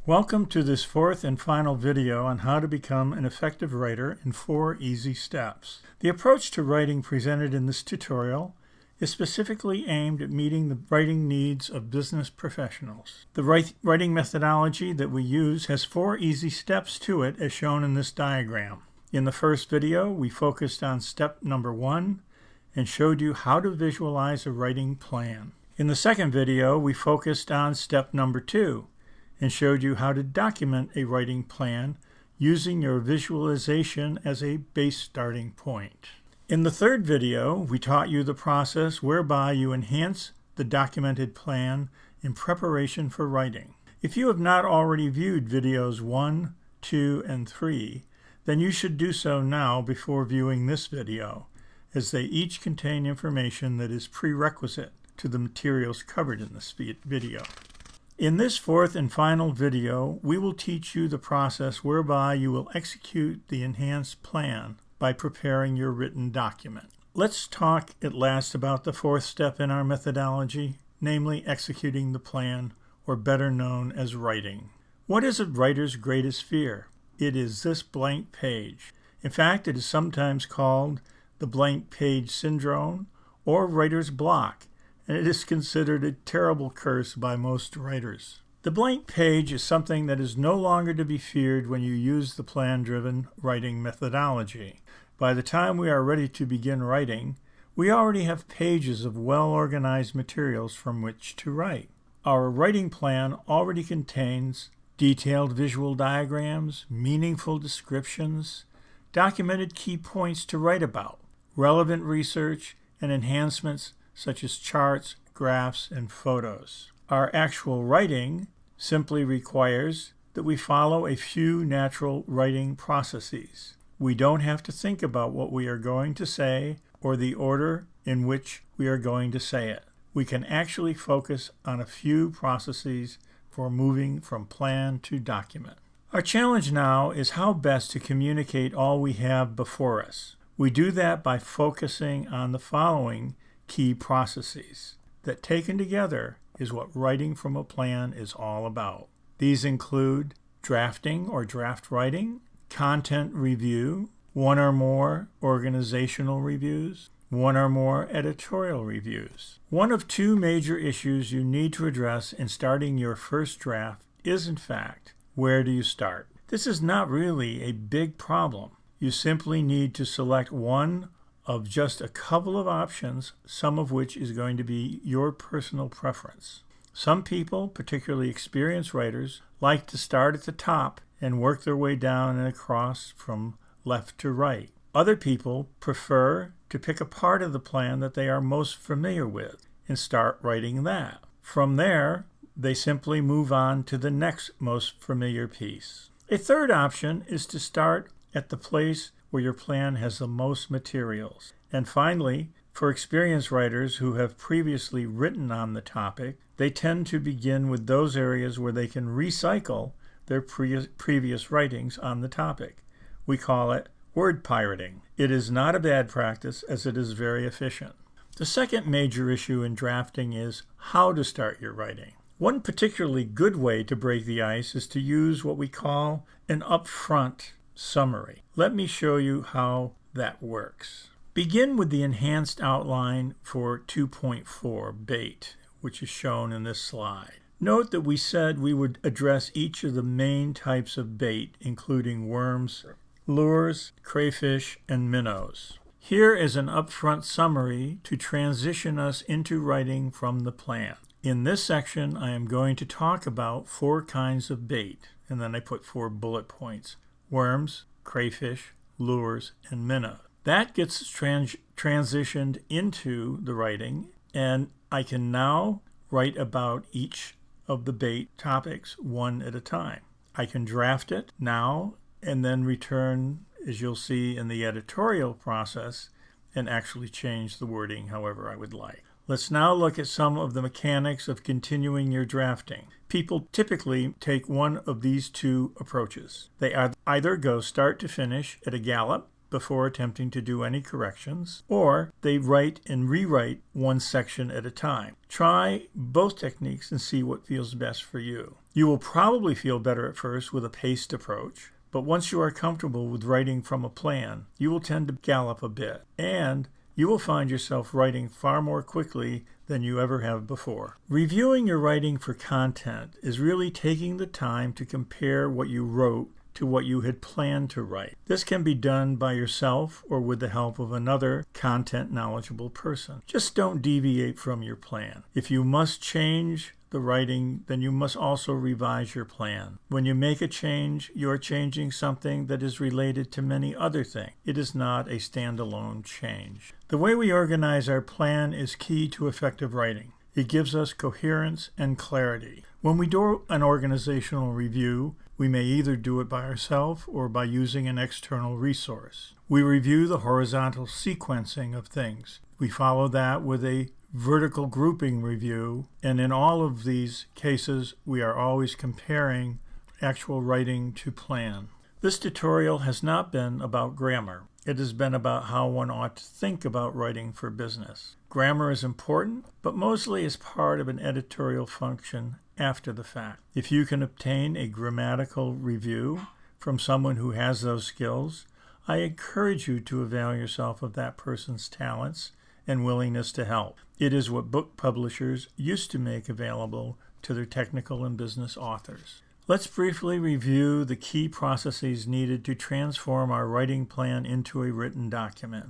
Welcome to this fourth and final video on how to become an effective writer in 4 easy steps. The approach to writing presented in this tutorial is specifically aimed at meeting the writing needs of business professionals. The writing methodology that we use has 4 easy steps to it as shown in this diagram. In the first video, we focused on step number 1 and showed you how to visualize a writing plan. In the second video, we focused on step number 2 and showed you how to document a writing plan using your visualization as a base starting point. In the third video, we taught you the process whereby you enhance the documented plan in preparation for writing. If you have not already viewed videos 1, 2, and 3, then you should do so now before viewing this video, as they each contain information that is prerequisite to the materials covered in this video. In this fourth and final video, we will teach you the process whereby you will execute the enhanced plan by preparing your written document. Let's talk at last about the fourth step in our methodology, namely executing the plan, or better known as writing. What is a writer's greatest fear? It is this blank page. In fact, it is sometimes called the blank page syndrome or writer's block, and it is considered a terrible curse by most writers. The blank page is something that is no longer to be feared when you use the plan-driven writing methodology. By the time we are ready to begin writing, we already have pages of well-organized materials from which to write. Our writing plan already contains detailed visual diagrams, meaningful descriptions, documented key points to write about, relevant research, and enhancements such as charts, graphs, and photos. Our actual writing simply requires that we follow a few natural writing processes. We don't have to think about what we are going to say or the order in which we are going to say it. We can actually focus on a few processes for moving from plan to document. Our challenge now is how best to communicate all we have before us. We do that by focusing on the following key processes that, taken together, is what writing from a plan is all about. These include drafting or draft writing, content review, 1 or more organizational reviews, 1 or more editorial reviews. One of 2 major issues you need to address in starting your first draft is, in fact, where do you start? This is not really a big problem. You simply need to select one of just a couple of options, some of which is going to be your personal preference. Some people, particularly experienced writers, like to start at the top and work their way down and across from left to right. Other people prefer to pick a part of the plan that they are most familiar with and start writing that. From there, they simply move on to the next most familiar piece. A third option is to start at the place where your plan has the most materials. And finally, for experienced writers who have previously written on the topic, they tend to begin with those areas where they can recycle their previous writings on the topic. We call it word pirating. It is not a bad practice, as it is very efficient. The second major issue in drafting is how to start your writing. One particularly good way to break the ice is to use what we call an upfront summary. Let me show you how that works. Begin with the enhanced outline for 2.4 bait, which is shown in this slide. Note that we said we would address each of the main types of bait, including worms, lures, crayfish, and minnows. Here is an upfront summary to transition us into writing from the plan. In this section, I am going to talk about 4 kinds of bait, and then I put 4 bullet points: worms, crayfish, lures, and minnows. That gets transitioned into the writing, and I can now write about each of the bait topics one at a time. I can draft it now and then return, as you'll see in the editorial process, and actually change the wording however I would like. Let's now look at some of the mechanics of continuing your drafting. People typically take one of these 2 approaches. They either go start to finish at a gallop, before attempting to do any corrections, or they write and rewrite one section at a time. Try both techniques and see what feels best for you. You will probably feel better at first with a paced approach, but once you are comfortable with writing from a plan, you will tend to gallop a bit, and you will find yourself writing far more quickly than you ever have before. Reviewing your writing for content is really taking the time to compare what you wrote to what you had planned to write. This can be done by yourself or with the help of another content knowledgeable person. Just don't deviate from your plan. If you must change the writing, then you must also revise your plan. When you make a change, you are changing something that is related to many other things. It is not a standalone change. The way we organize our plan is key to effective writing. It gives us coherence and clarity. When we do an organizational review, we may either do it by ourselves or by using an external resource. We review the horizontal sequencing of things. We follow that with a vertical grouping review, and in all of these cases, we are always comparing actual writing to plan. This tutorial has not been about grammar. It has been about how one ought to think about writing for business. Grammar is important, but mostly is part of an editorial function after the fact. If you can obtain a grammatical review from someone who has those skills, I encourage you to avail yourself of that person's talents and willingness to help. It is what book publishers used to make available to their technical and business authors. Let's briefly review the key processes needed to transform our writing plan into a written document.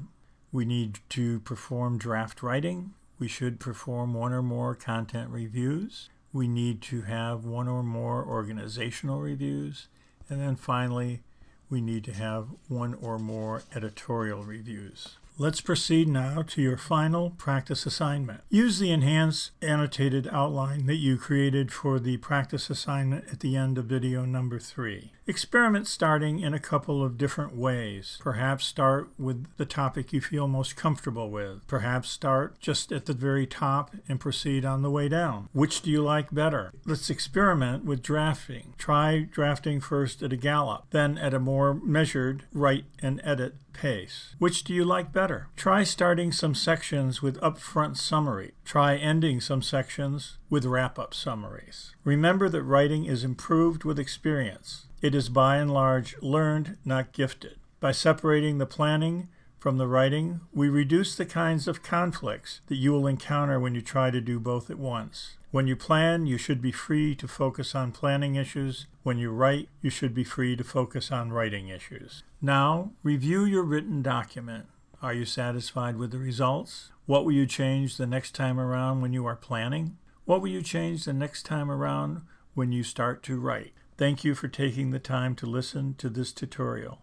We need to perform draft writing. We should perform one or more content reviews. We need to have one or more organizational reviews. And then finally, we need to have one or more editorial reviews. Let's proceed now to your final practice assignment. Use the enhanced annotated outline that you created for the practice assignment at the end of video number 3. Experiment starting in a couple of different ways. Perhaps start with the topic you feel most comfortable with. Perhaps start just at the very top and proceed on the way down. Which do you like better? Let's experiment with drafting. Try drafting first at a gallop, then at a more measured write and edit pace. Which do you like better? Try starting some sections with upfront summary. Try ending some sections with wrap-up summaries. Remember that writing is improved with experience. It is by and large learned, not gifted. By separating the planning from the writing, we reduce the kinds of conflicts that you will encounter when you try to do both at once. When you plan, you should be free to focus on planning issues. When you write, you should be free to focus on writing issues. Now, review your written document. Are you satisfied with the results? What will you change the next time around when you are planning? What will you change the next time around when you start to write? Thank you for taking the time to listen to this tutorial.